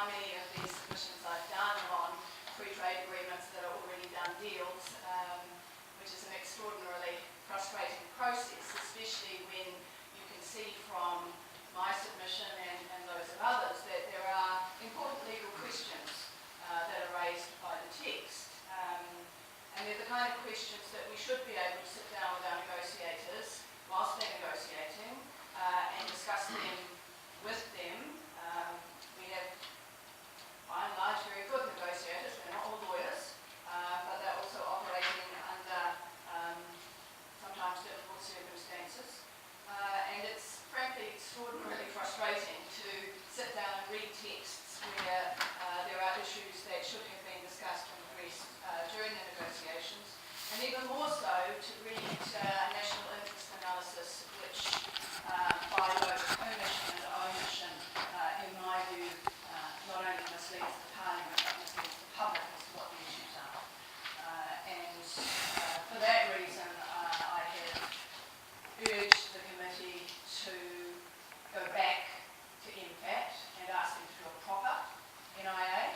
how many of these submissions I've done on free trade agreements that are already done deals, which is an extraordinarily frustrating process, especially when you can see from my submission and those of others that there are important legal questions that are raised by the text. And they're the kind of questions that we should be able to sit down with our negotiators whilst they're negotiating and discuss them with them. We have, by and large, very good negotiators. They're not all lawyers, but they're also operating under sometimes difficult circumstances. And it's frankly extraordinarily frustrating to sit down and read texts where there are issues that should have been discussed and addressed during the negotiations, and even more so to read national interest analysis, which by both commission and omission, in my view, not only misleads the Parliament but misleads the public as to what the issues are. And for that reason, I have urged the committee to go back to MFAT and ask them to do a proper NIA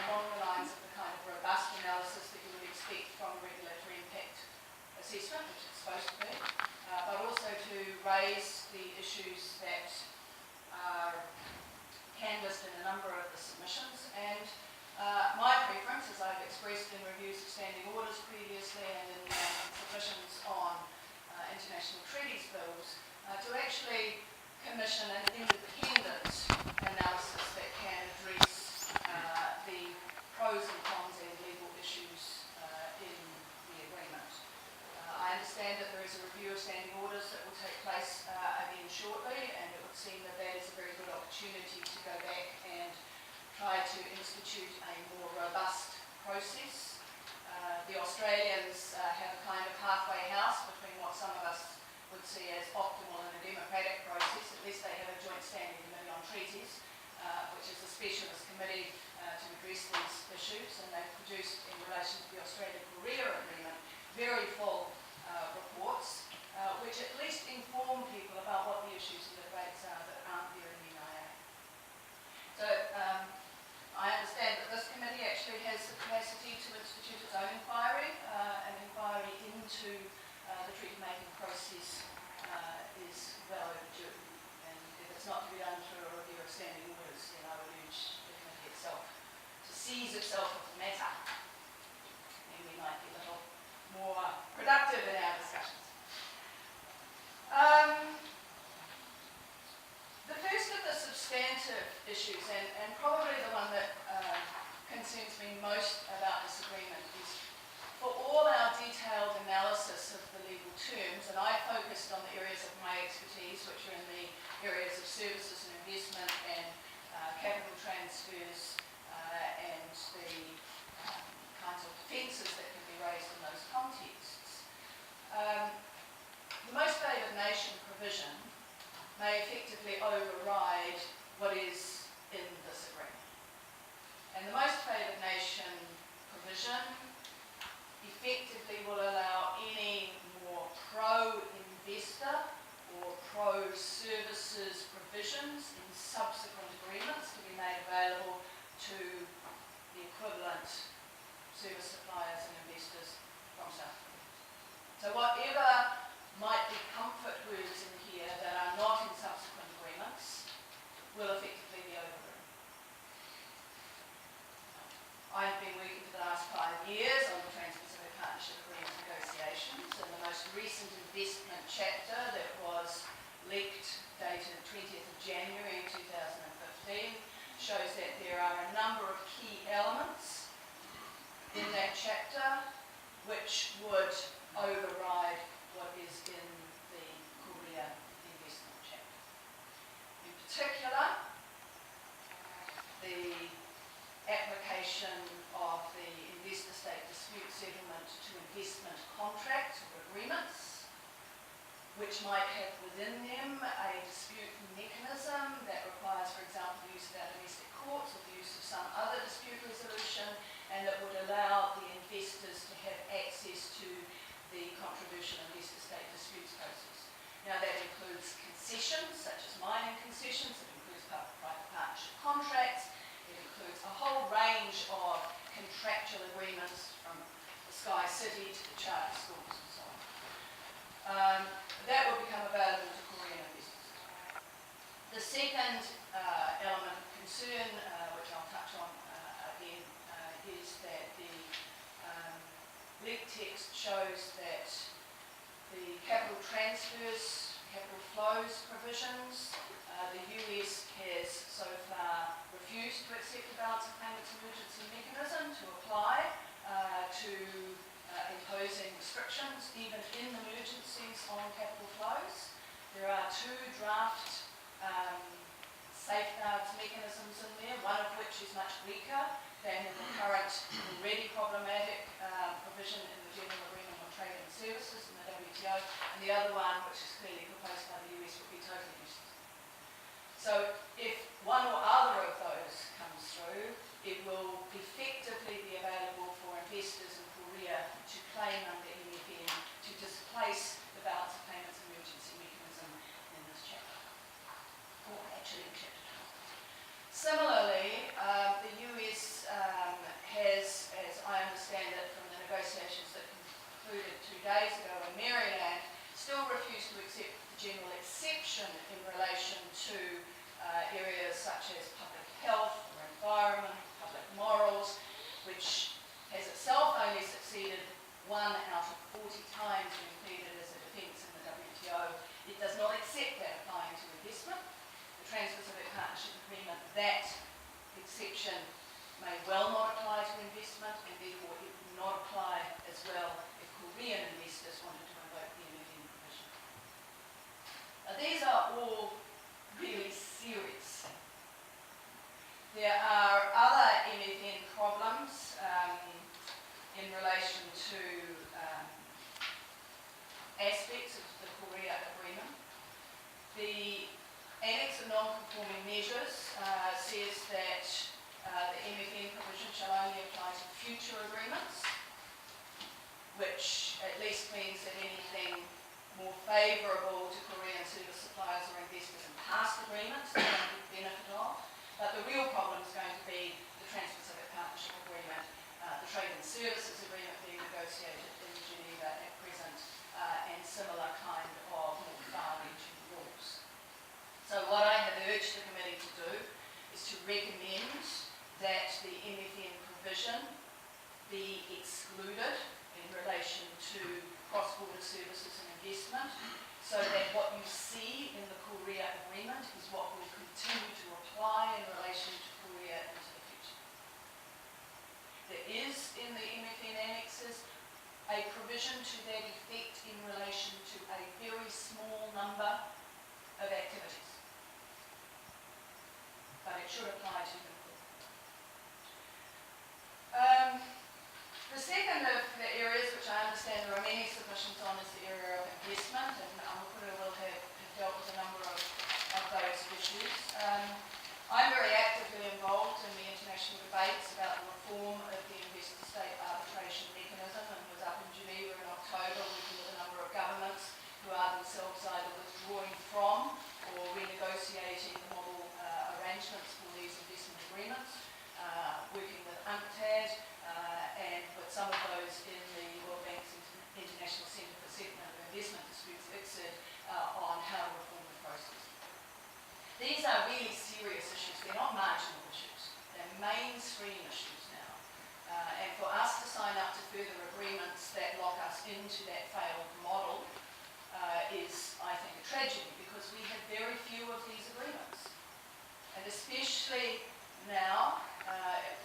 along the lines of the kind of robust analysis that you would expect from regulatory impact assessment, which it's supposed to be, but also to raise the issues that are canvassed in a number of the submissions. And my preference, as I've expressed in reviews of standing orders previously and in submissions on international treaties bills, to actually commission an independent analysis that can address the pros and cons and legal issues in the agreement. I understand that there is a review of standing orders that will take place again shortly, and it would seem that that is a very good opportunity to go back and try to institute a more robust process. The Australians have a kind of halfway house between what some of us would see as optimal in a democratic process. At least they have a joint standing committee on treaties, which is a specialist committee to address these issues, and they've produced, in relation to the Australia-Korea agreement, very full reports, which at least inform people about what the issues and debates are that aren't there in the NIA. So I understand that this committee actually has the capacity to institute its own inquiry. An inquiry into the treaty-making process is well overdue, and if it's not to be done through a review of standing orders, then I would urge the committee itself to seize itself of the matter, and we might be a little more productive in our discussions. The first of the substantive issues, and probably the one that concerns me most about this agreement, is for all our detailed analysis of the legal terms, and I focused on the areas of my expertise, which are in the areas of services and investment and capital transfers and the kinds of defences that can be raised in those contexts. The most favoured nation provision may effectively override what is in this agreement. And the most favoured nation provision effectively will allow any more pro-investor or pro-services provisions in subsequent agreements to be made available to the equivalent service suppliers and investors from South Korea. So whatever might be comfort words in here that are not in subsequent agreements will effectively be overridden. I've been working for the last 5 years on the Trans-Pacific Partnership Agreement negotiations, and the most recent investment chapter that was leaked, dated 20th of January 2015, shows that there are a number of key elements in that chapter which would override what is in the Korea investment chapter. In particular, the application of the investor-state dispute settlement to investment contracts or agreements, which might have within them a dispute mechanism that requires, for example, the use of our domestic courts or the use of some other dispute resolution, and that would allow the investors to have access to the controversial investor-state disputes process. Now that includes concessions, such as mining concessions, it includes public-private partnership contracts, it contractual agreements from the Sky City to the charter schools and so on. That will become available to Korean investors. The second element of concern, which I'll touch on again, is that the leaked text shows that the capital transfers, capital flows provisions, the US has so far refused to accept the balance of payments emergency mechanism to apply to imposing restrictions, even in emergencies, on capital flows. There are two draft safeguards mechanisms in there, one of which is much weaker than the current already problematic provision in the General Agreement on Trade and Services in the WTO, and the other one, which is clearly proposed by the US, would be totally useless. So if one or other of those comes through, it will effectively be available for investors in Korea to claim under MFN to displace the balance of payments emergency mechanism in this chapter, or actually in chapter 12. Similarly, the US has, as I understand it from the negotiations that concluded 2 days ago in Maryland, still refused to accept the general exception in relation to areas such as public health or environment, public morals, which has itself only succeeded 1 out of 40 times when pleaded as a defence in the WTO. It does not accept that applying to investment. The Trans-Pacific Partnership Agreement, that exception may well not apply to investment, and therefore it would not apply as well if Korean investors wanted to invoke the MFN provision. Now, these are all really serious. There are other MFN problems in relation to aspects of the Korea Agreement. The Annex of Non-Conforming Measures says that the MFN provision shall only apply to future agreements, which at least means that anything more favourable to Korean service suppliers or investors in past agreements they don't get the benefit of. But the real problem is going to be the Trans-Pacific Partnership Agreement, the Trade and Services Agreement being negotiated in Geneva at present, and similar kind of more far-reaching rules. So what I have urged the committee to do is to recommend that the MFN provision be excluded in relation to cross-border services and investment, so that what you see in the Korea Agreement is what will continue to apply in relation to Korea into the future. There is in the MFN annexes a provision to that effect in relation to a very small number of activities, but it should apply to them. The second of the areas which I understand there are many submissions on is the area of investment, and Amukura will have dealt with a number of those issues. I'm very actively involved in the international debates about the reform of the investor-state arbitration mechanism, and was up in Geneva in October working with a number of governments who are themselves either withdrawing from or renegotiating the model arrangements for these investment agreements, working with UNCTAD, and with some of those in the World Bank's International Centre for Settlement of Investment Disputes, ICSID, on how to reform the process. These are really serious issues. They're not marginal issues. They're mainstream issues now. And for us to sign up to further agreements that lock us into that failed model is, I think, a tragedy, because we have very few of these agreements. And especially now,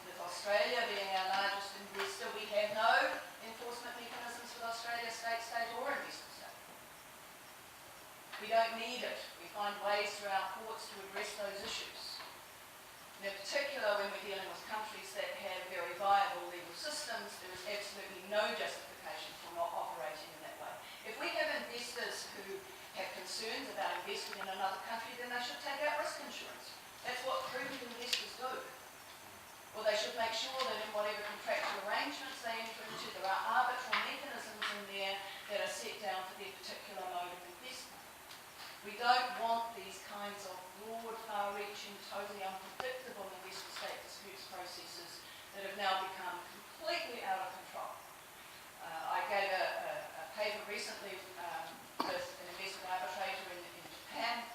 with Australia being our largest investor, we have no enforcement mechanisms with Australia, state-state or investor-state. We don't need it. We find ways through our courts to address those issues. And in particular, when we're dealing with countries that have very viable legal systems, there is absolutely no justification for not operating in that way. If we have investors who have concerns about investing in another country, then they should take out risk insurance. That's what prudent investors do. Or they should make sure that in whatever contractual arrangements they enter into, there are arbitral mechanisms in there that are set down for their particular mode of investment. We don't want these kinds of broad, far-reaching, totally unpredictable investor-state disputes processes that have now become recently with an investment arbitrator in Japan,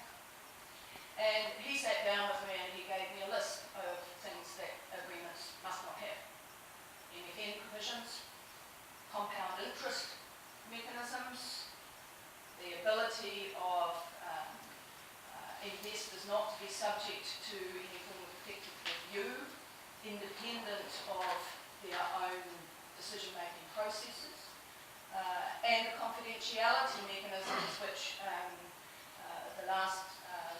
and he sat down with me and he gave me a list of things that agreements must not have. MFN provisions, compound interest mechanisms, the ability of investors not to be subject to any form of effective review, independent of their own decision-making processes, and the confidentiality mechanisms which the last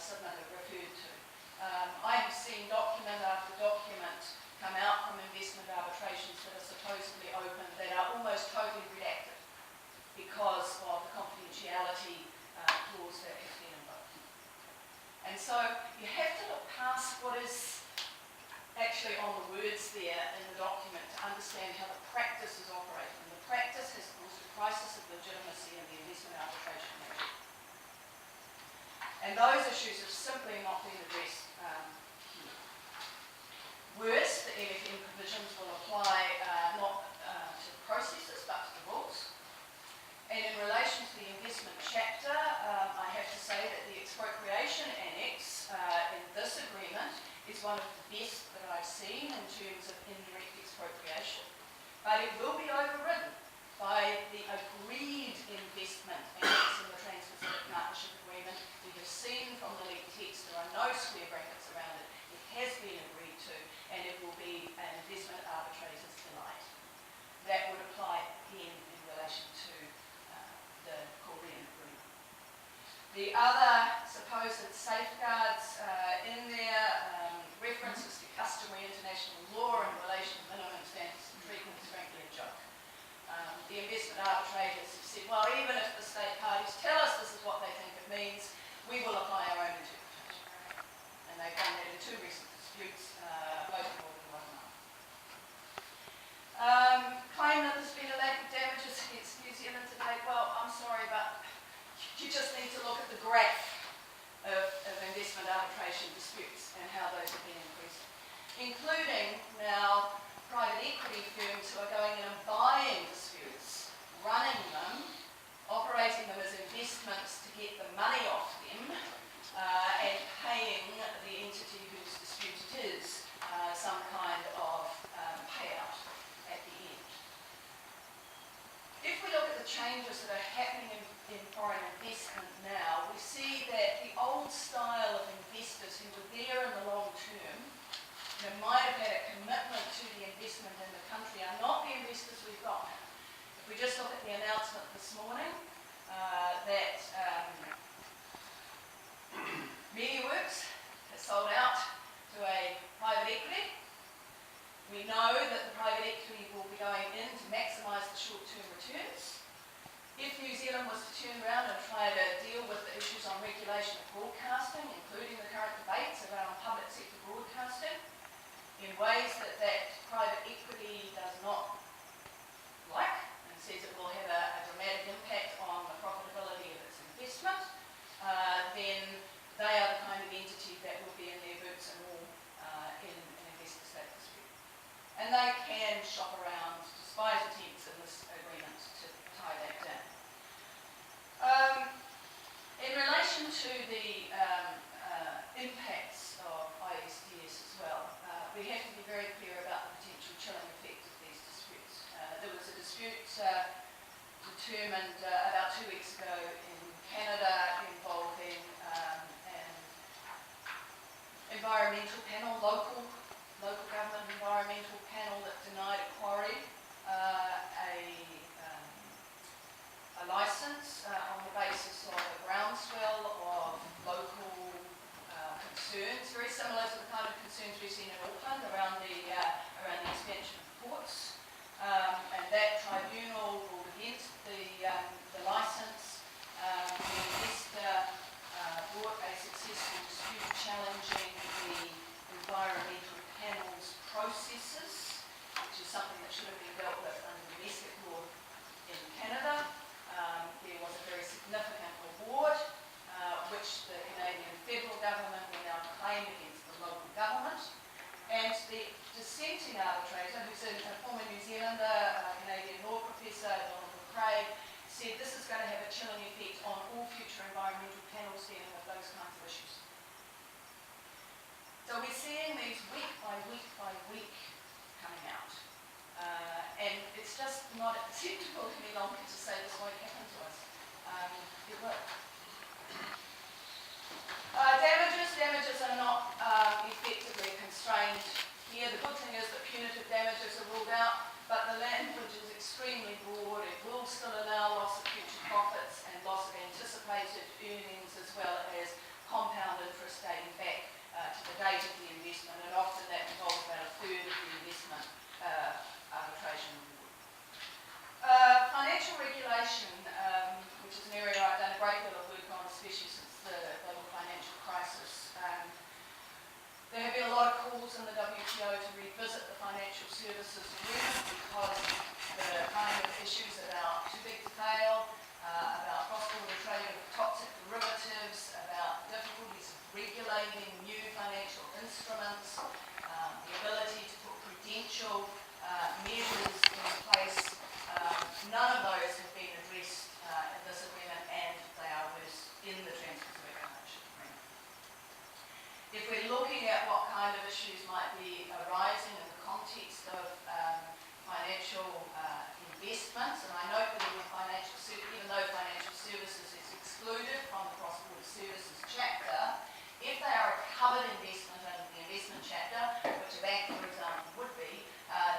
submitter referred to. I have seen document after document come out from investment arbitrations that are supposedly open that are almost totally redacted because of the confidentiality clause that has been invoked. And so you have to look past what is actually on the words there in the document to understand how the practice is operating. And the practice has caused a crisis of legitimacy in the investment arbitration area. And those issues have simply not been addressed here. Worse, the MFN provisions will apply not to the processes but to the rules. And in relation to the investment chapter, I have to say that the expropriation annex in this agreement is one of the best that I've seen in terms of indirect expropriation. But it will be overridden by the agreed investment annex in the Trans-Pacific Partnership Agreement. We have seen from the leaked text there are no square brackets around it. It has been agreed to, and it will be an investment arbitrator's delight. That would apply again in relation to the Korean agreement. The other supposed safeguards in there, references to customary international law in relation to minimum standards of treatment is frankly a joke. The investment arbitrators have said, well, even if the state parties tell us this is what they think it means, we will apply our own interpretation. And they've done that in two recent disputes, both more than 1 month. Claim that there's been a lack of damages against New Zealand to date. Well, I'm sorry, but you just need to look at the graph of investment arbitration disputes and how those have been increasing, including now private equity firms who are going in and buying disputes, running them, operating them as investments to get the money off them, and paying the entity whose dispute it is some kind of payout at the end. If we look at the changes that are happening in foreign investment now, we see that the old style of investors who were there in the long term, who might have had a commitment to the investment in the country, are not the investors we've got now. If we just look at the announcement this morning that MediaWorks has sold out to a private equity, we know that the private equity will be going in to maximise the short-term returns. If New Zealand was to turn around and try to deal with the issues on regulation of broadcasting, including the current debates around public sector broadcasting, in ways that private equity does not like, and says it will have a dramatic impact on the profitability of its investment, then they are the kind of entity that will be in their boots and all in an investor state dispute. And they can shop around, despite attempts in this agreement to tie that down. In relation to the impacts of ISDS as well, we have to be very clear about the potential chilling effect of these disputes. There was a dispute determined about 2 weeks ago in Canada involving an environmental panel, local government environmental panel that denied a quarry a licence on the basis of a groundswell of local concerns, very similar to the kind of concerns we've seen in Auckland around the expansion of ports. And that tribunal ruled against the licence. The investor brought a successful dispute challenging the environmental panel's processes, which is something that should have been dealt with under domestic law in Canada. There was a very significant reward, which the Canadian federal government will now claim against the local government. And the dissenting arbitrator, who's a former New Zealander, Canadian law professor, Donald Craig, said this is going to have a chilling effect on all future environmental panels dealing with those kinds of issues. So we're seeing these week by week by week coming out. And it's just not acceptable any longer to say this won't happen to us. It will. Damages are not effectively constrained here. The good thing is that punitive damages are ruled out, but the language is extremely broad. It will still allow loss of future profits and loss of anticipated earnings, as well as compound interest dating back to the date of the investment, and often that involves about a third of the investment arbitration reward. Financial regulation, which is an area I've done a great deal of work on, especially since the global financial crisis. There have been a lot of calls in the WTO to revisit the financial services agreement because the kind of issues about too big to fail, about cross-border trade of toxic derivatives, about difficulties of regulating new financial instruments, the ability to put prudential measures in place. None of those have been addressed in this agreement, and they are worse in the Trans-Pacific Partnership Agreement. If we're looking at what kind of issues might be arising in the context of financial investments, and I note that even though financial services is excluded from the cross-border services chapter, if they are a covered investment under the investment chapter, which a bank, for example, would be,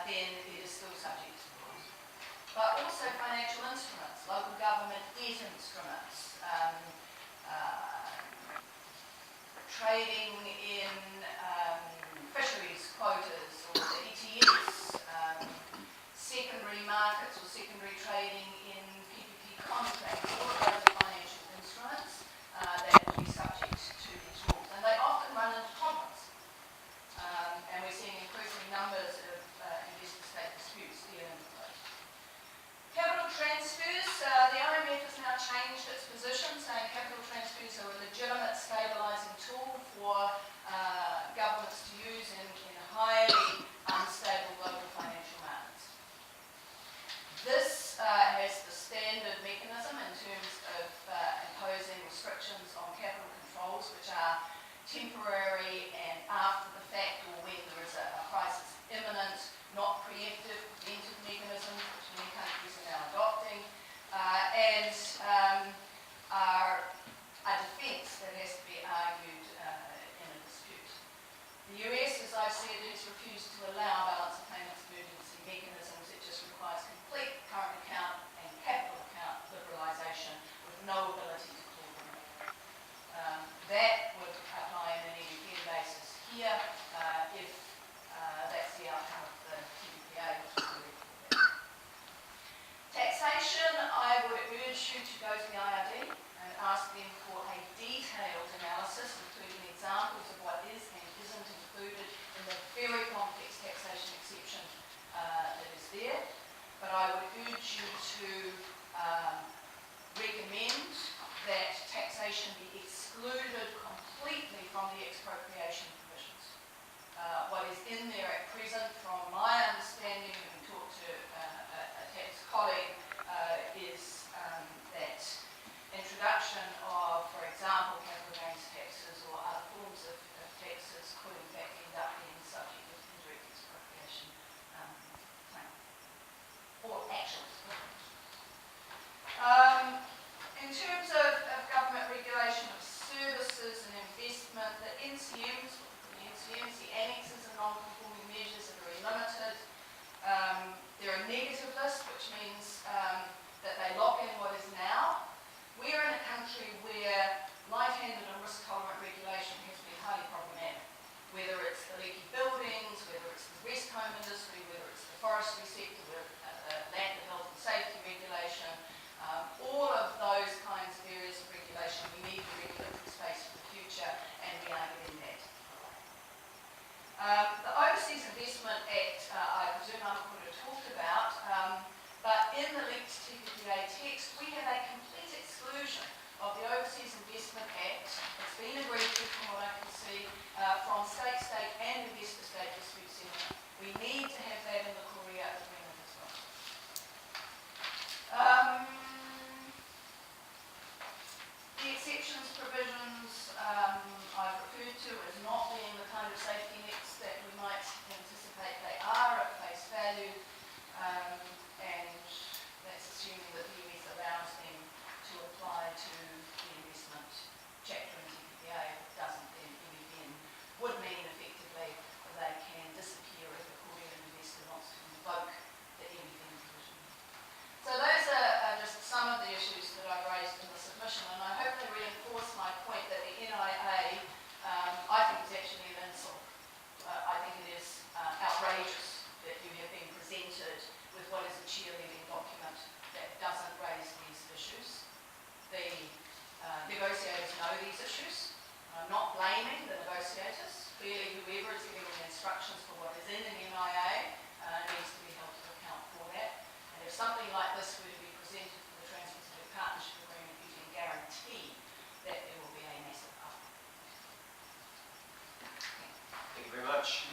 then it is still subject to rules. But also financial instruments, local government debt instruments, trading in fisheries quotas or the ETS, secondary markets or secondary trading in PPP contracts, all of those are financial instruments that will be subject to these rules. And they often run into conflicts. And we're seeing increasing numbers of investor-state disputes dealing with those. Capital transfers, the IMF has now changed its position, saying capital transfers are a legitimate stabilising tool for governments to use in highly unstable global financial markets. This has the standard mechanism in terms of imposing restrictions on capital controls, which are temporary and after the fact, or when there is a crisis imminent, not preemptive, preventive mechanisms, which many countries are now adopting, and are a defence that has to be argued in a dispute. The US, as I've said, has refused to allow balance of payments emergency mechanisms. It just requires complete current account and capital account liberalisation with no ability to call them back. That would apply on an EDPN basis here if that's the outcome of the TPPA, which is really important. Taxation, I would urge you to go to the IRD and ask them for a detailed analysis, including examples of what is and isn't included in the very complex taxation exception that is there. But I would urge you to recommend that taxation be excluded completely from the expropriation provisions. What is in there at present, from my understanding, having talked to a tax colleague, is that introduction of, for example, capital gains taxes or other forms of taxes could in fact end up being subject to indirect expropriation claim or action. In terms of government regulation of services and investment, the NCMs, the annexes and non-conforming measures are very limited. They're a negative list, which means that they lock in what is now. We're in a country where light-handed and risk-tolerant regulation has been highly problematic. Whether it's the leaky buildings, whether it's the rest home industry, whether it's the forestry sector, whether land and health and safety regulation, all of those kinds of areas of regulation, we need a regulatory space for the future, and we are getting that. The Overseas Investment Act, I presume Anna could have talked about, but in the linked TPPA text, we have a complete exclusion of the Overseas Investment Act. It's been agreed to, from what I can see, from state-state and investor-state dispute settlement. We need to have that in the Korea agreement as well. what is in an MIA needs to be held to account for that. And if something like this were to be presented for the Trans-Pacific Partnership Agreement, you can guarantee that there will be a massive uplift. Thank you very much.